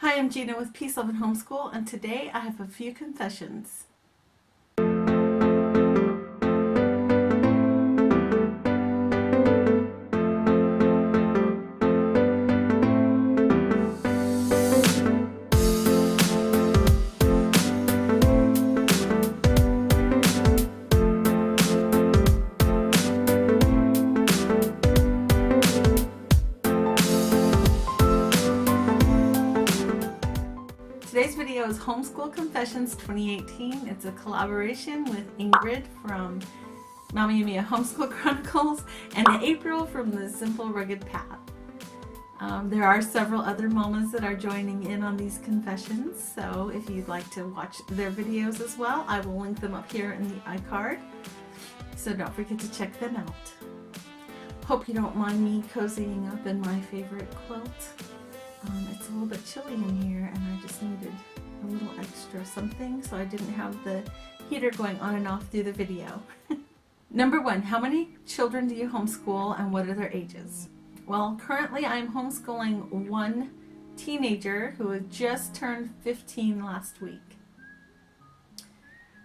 Hi, I'm Gina with Peace, Love, and Homeschool, and today I have a few confessions. Today's video is Homeschool Confessions 2018. It's a collaboration with Ingrid from Mommy and Mia Homeschool Chronicles and April from The Simple Rugged Path. There are several other mamas that are joining in on these confessions, so if you'd like to watch their videos as well, I will link them up here in the iCard, so don't forget to check them out. Hope you don't mind me cozying up in my favorite quilt. It's a little bit chilly in here and I just needed a little extra something, so I didn't have the heater going on and off through the video. Number 1, how many children do you homeschool and what are their ages? Well, currently I'm homeschooling one teenager who had just turned 15 last week.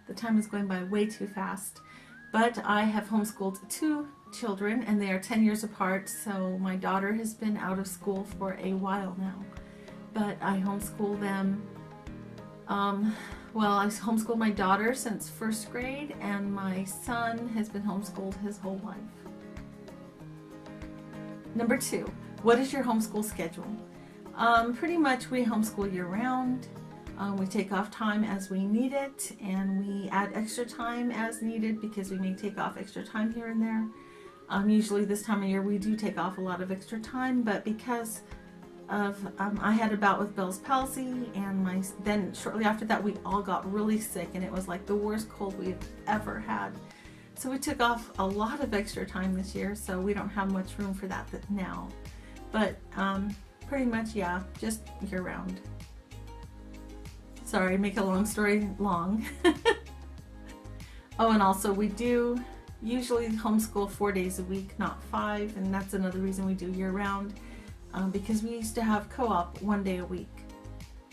The time is going by way too fast, but I have homeschooled 2 children and they are 10 years apart, so my daughter has been out of school for a while now, but I homeschool them. Well, I homeschooled my daughter since 1st grade and my son has been homeschooled his whole life. Number 2, what is your homeschool schedule? Pretty much we homeschool year round. We take off time as we need it and we add extra time as needed because we may take off extra time here and there. Usually this time of year we do take off a lot of extra time, but because of I had a bout with Bell's palsy and then shortly after that we all got really sick and it was like the worst cold we've ever had. So we took off a lot of extra time this year, so we don't have much room for that now. But pretty much, yeah, just year round. Sorry, make a long story long. Oh, and also we do usually homeschool 4 days a week, not 5, and that's another reason we do year round, because we used to have co-op 1 day a week.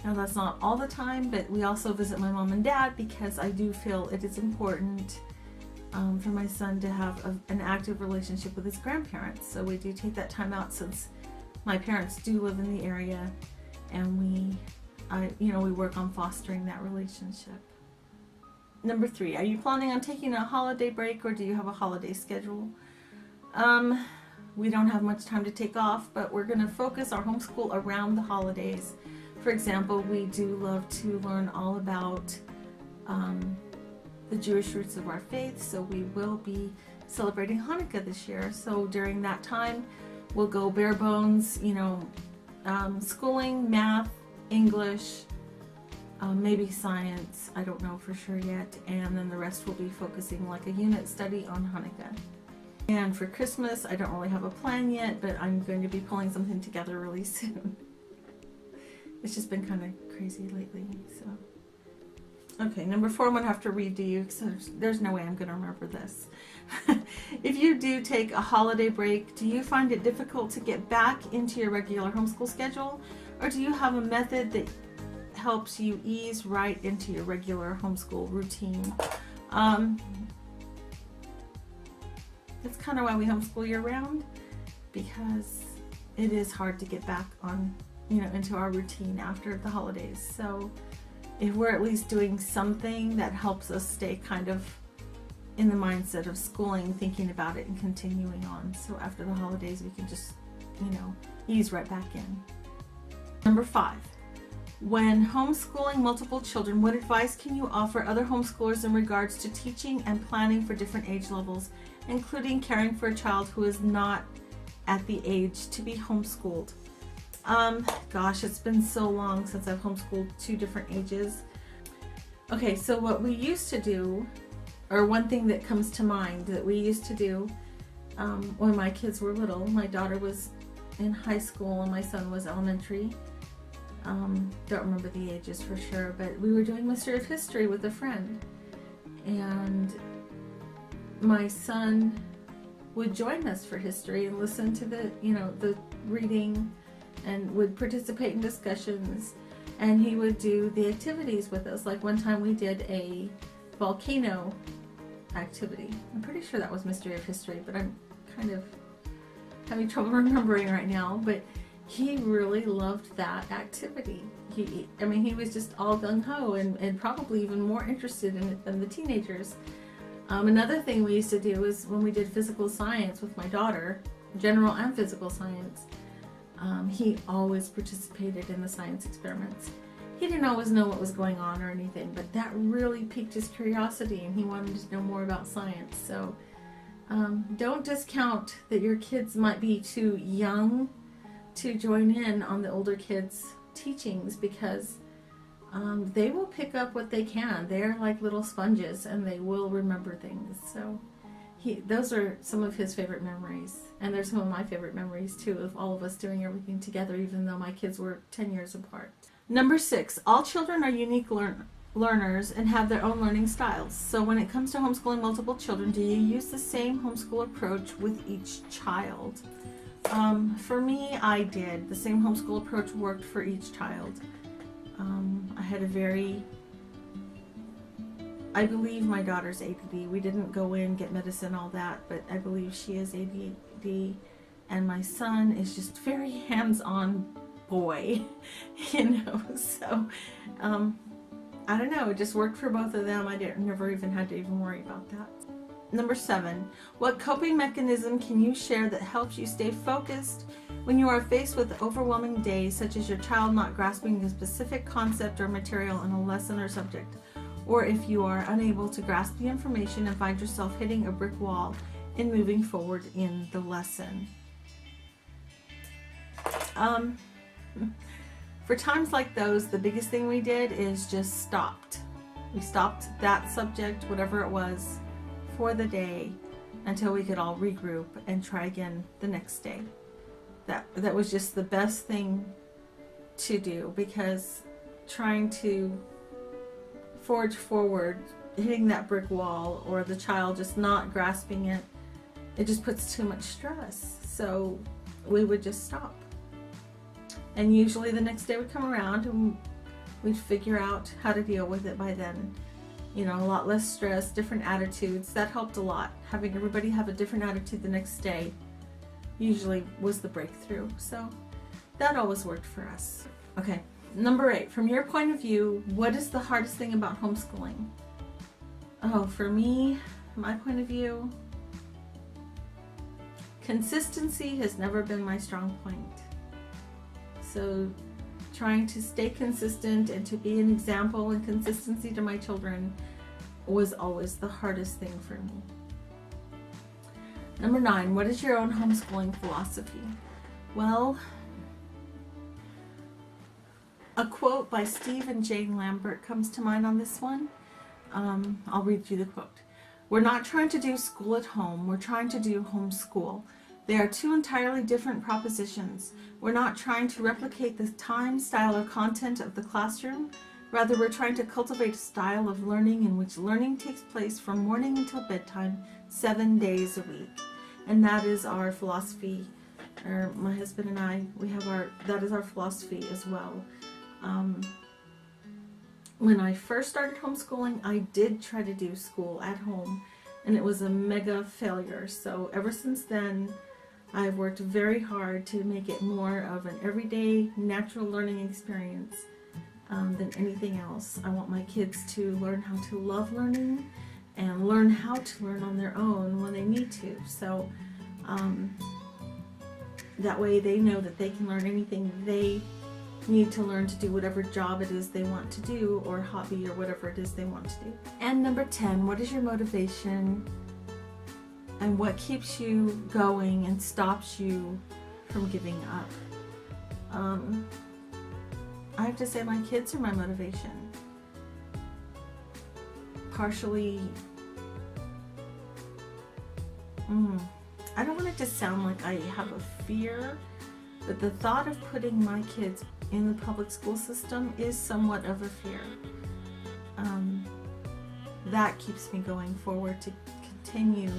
Now that's not all the time, but we also visit my mom and dad because I do feel it is important for my son to have an active relationship with his grandparents. So we do take that time out since my parents do live in the area, and we work on fostering that relationship. Number 3, are you planning on taking a holiday break or do you have a holiday schedule? We don't have much time to take off, but we're going to focus our homeschool around the holidays. For example, we do love to learn all about the Jewish roots of our faith, so we will be celebrating Hanukkah this year. So during that time, we'll go bare bones, schooling, math, English, maybe science, I don't know for sure yet, and then the rest will be focusing like a unit study on Hanukkah. And for Christmas, I don't really have a plan yet, but I'm going to be pulling something together really soon. It's just been kind of crazy lately, so. Okay, number 4, I'm going to have to read to you because there's no way I'm going to remember this. If you do take a holiday break, do you find it difficult to get back into your regular homeschool schedule, or do you have a method that helps you ease right into your regular homeschool routine? That's kind of why we homeschool year round, because it is hard to get back on, into our routine after the holidays. So if we're at least doing something that helps us stay kind of in the mindset of schooling, thinking about it and continuing on, so after the holidays we can just, ease right back in. Number 5, when homeschooling multiple children, what advice can you offer other homeschoolers in regards to teaching and planning for different age levels, including caring for a child who is not at the age to be homeschooled? Gosh, it's been so long since I've homeschooled 2 different ages. Okay, so what we used to do, or one thing that comes to mind that we used to do when my kids were little, my daughter was in high school and my son was elementary. Don't remember the ages for sure, but we were doing Mystery of History with a friend, and my son would join us for history and listen to the reading and would participate in discussions. and he would do the activities with us. Like one time we did a volcano activity. I'm pretty sure that was Mystery of History, but I'm kind of having trouble remembering right now. But he really loved that activity. I mean, he was just all gung-ho and probably even more interested in it than the teenagers. Another thing we used to do is when we did physical science with my daughter, general and physical science, he always participated in the science experiments. He didn't always know what was going on or anything, but that really piqued his curiosity and he wanted to know more about science. So don't discount that your kids might be too young to join in on the older kids' teachings, because they will pick up what they can. They're like little sponges and they will remember things. So those are some of his favorite memories, and they're some of my favorite memories too, of all of us doing everything together, even though my kids were 10 years apart. Number 6, all children are unique learners and have their own learning styles. So when it comes to homeschooling multiple children, do you use the same homeschool approach with each child? For me, I did. The same homeschool approach worked for each child. I had I believe my daughter's ADD. We didn't go in, get medicine, all that, but I believe she is ADD. And my son is just very hands-on boy, you know, so I don't know, it just worked for both of them. I never even had to even worry about that. Number 7, what coping mechanism can you share that helps you stay focused when you are faced with overwhelming days, such as your child not grasping a specific concept or material in a lesson or subject, or if you are unable to grasp the information and find yourself hitting a brick wall in moving forward in the lesson? For times like those, the biggest thing we did is just stopped. We stopped that subject, whatever it was, for the day until we could all regroup and try again the next day. That was just the best thing to do, because trying to forge forward, hitting that brick wall, or the child just not grasping it, it just puts too much stress. So we would just stop. And usually the next day would come around and we'd figure out how to deal with it by then. You know, a lot less stress, different attitudes. That helped a lot. Having everybody have a different attitude the next day usually was the breakthrough. So that always worked for us. Okay, number 8. From your point of view, what is the hardest thing about homeschooling? Oh, for me, my point of view, consistency has never been my strong point. So trying to stay consistent and to be an example and consistency to my children was always the hardest thing for me. Number 9, what is your own homeschooling philosophy? Well, a quote by Steve and Jane Lambert comes to mind on this one. I'll read you the quote. "We're not trying to do school at home, we're trying to do homeschool. They are two entirely different propositions. We're not trying to replicate the time, style, or content of the classroom. Rather, we're trying to cultivate a style of learning in which learning takes place from morning until bedtime, 7 days a week." And that is our philosophy. My husband and I, that is our philosophy as well. When I first started homeschooling, I did try to do school at home, and it was a mega failure. So ever since then, I've worked very hard to make it more of an everyday, natural learning experience than anything else. I want my kids to learn how to love learning and learn how to learn on their own when they need to. So that way they know that they can learn anything they need to learn to do whatever job it is they want to do, or hobby, or whatever it is they want to do. And number 10, what is your motivation? And what keeps you going and stops you from giving up? I have to say my kids are my motivation. Partially, I don't want it to sound like I have a fear, but the thought of putting my kids in the public school system is somewhat of a fear. That keeps me going forward to continue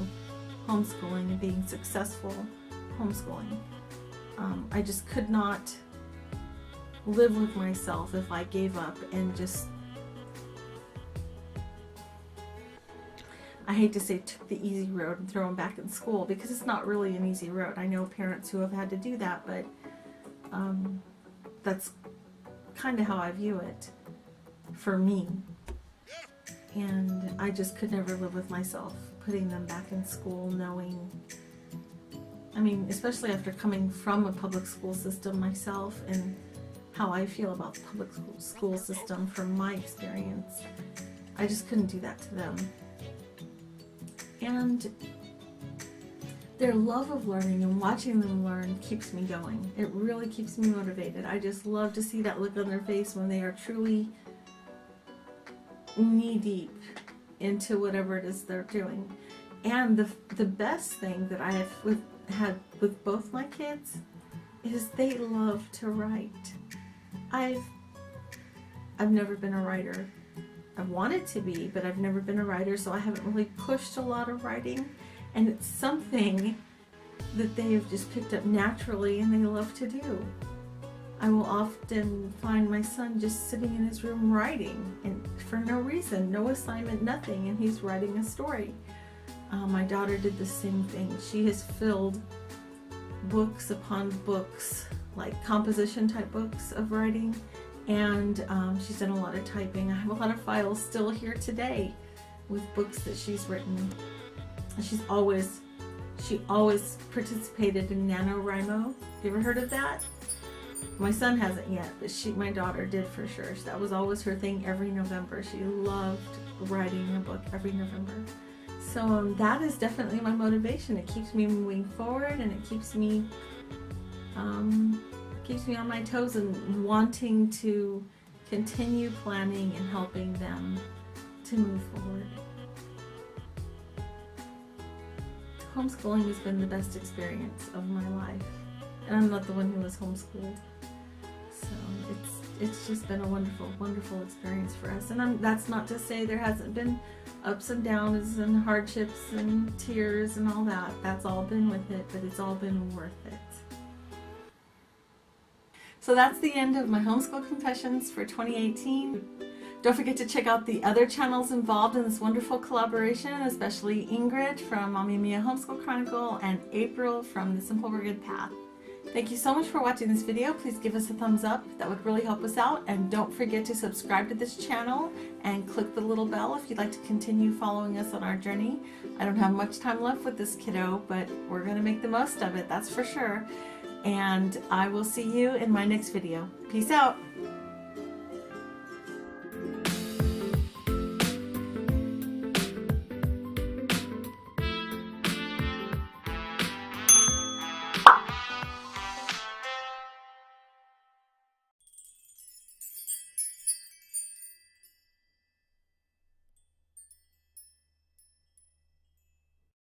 homeschooling and being successful homeschooling. I just could not live with myself if I gave up and just, I hate to say took the easy road and throw them back in school, because it's not really an easy road. I know parents who have had to do that, but that's kind of how I view it for me. And I just could never live with myself putting them back in school, knowing, I mean, especially after coming from a public school system myself and how I feel about the public school system from my experience. I just couldn't do that to them. And their love of learning and watching them learn keeps me going. It really keeps me motivated. I just love to see that look on their face when they are truly knee-deep into whatever it is they're doing. And the best thing that I have had with both my kids is they love to write. I've never been a writer. I've wanted to be, but I've never been a writer, so I haven't really pushed a lot of writing, and it's something that they have just picked up naturally and they love to do. I will often find my son just sitting in his room writing, and for no reason, no assignment, nothing, and he's writing a story. My daughter did the same thing. She has filled books upon books, like composition type books of writing, and she's done a lot of typing. I have a lot of files still here today with books that she's written. She always participated in NaNoWriMo. You ever heard of that? My son hasn't yet, but my daughter did for sure. That was always her thing every November. She loved writing a book every November. So that is definitely my motivation. It keeps me moving forward, and it keeps me on my toes and wanting to continue planning and helping them to move forward. Homeschooling has been the best experience of my life, and I'm not the one who was homeschooled. So it's just been a wonderful, wonderful experience for us. And that's not to say there hasn't been ups and downs and hardships and tears and all that. That's all been with it, but it's all been worth it. So that's the end of my homeschool confessions for 2018. Don't forget to check out the other channels involved in this wonderful collaboration, especially Ingrid from Mommy Mia Homeschool Chronicle and April from The Simple Rugged Path. Thank you so much for watching this video. Please give us a thumbs up. That would really help us out. And don't forget to subscribe to this channel and click the little bell if you'd like to continue following us on our journey. I don't have much time left with this kiddo, but we're going to make the most of it, that's for sure. And I will see you in my next video. Peace out.